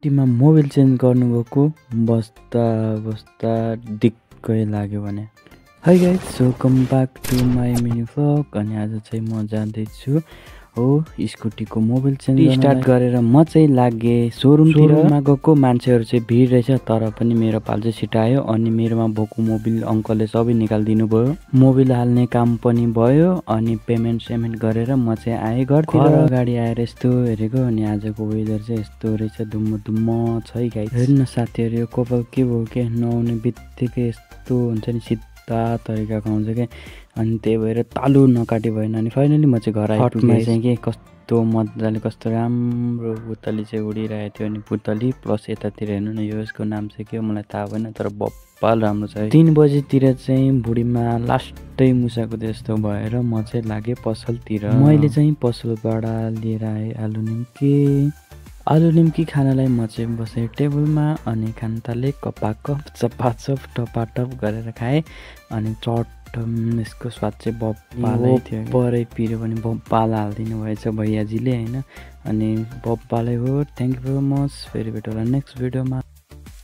टिममा Mobil change गर्नुभएको बस्दा बस्दा दिक्कै लाग्यो भने है guys, welcome back to my mini vlog. अनि आज चाहिँ म जाँदैछु हो स्कुटीको मोबिल चेन्ज स्टार्ट गरेर म चाहिँ लागेँ सोरुममा गएको। मान्छेहरू चाहिँ भिड रहेछ, तर पनि मेरो पाल चाहिँ छिटायो। अनि मेरोमा भएको मोबिल अङ्कलले सबै निकालिदिनु भयो। मोबिल हाल्ने काम पनि भयो। अनि पेमेन्ट गरेर म चाहिँ आएँ घरतिर। अगाडि आएर यस्तो हेरेको, अनि आजको वेदर चाहिँ यस्तो रहेछ, दुम्म छ है गाइस। हेर्नु न साथीहरू, यो कपाल के भयो के, नुहाउने बित्तिकै यस्तो हुन्छ नि, सिधा तरिकाको आउँछ क्या। अनि त्यही भएर तालु नकाटी भएन। अनि फाइनली म चाहिँ घर आइपुगेँ चाहिँ के, कस्तो मजाले कस्तो राम्रो पुतली चाहिँ उडिरहेको थियो। अनि पुतली प्लस यतातिर हेर्नु न, यो यसको नाम चाहिँ के हो मलाई थाहा भएन, तर बप्पल राम्रो छ है। 3 बजीतिर चाहिँ भुँडीमा लास्टै मुसाको जस्तो भएर म चाहिँ लागेँ पसलतिर। मैले चाहिँ पसलबाट लिएर आएँ आलु निम्की खानालाई। म चाहिँ बसेँ टेबलमा अनि खान थालेँ। कपाकप चपाचप टपाटप गरेर खाएँ। अनि यसको स्वाद चाहिँ बप्पालै थियो। परै पिरो पनि बप्पाल हालिदिनु भएछ भैयाजीले होइन। अनि बप्पालै हो। Thank you very much. फेरि भेट होला नेक्स्ट भिडियोमा।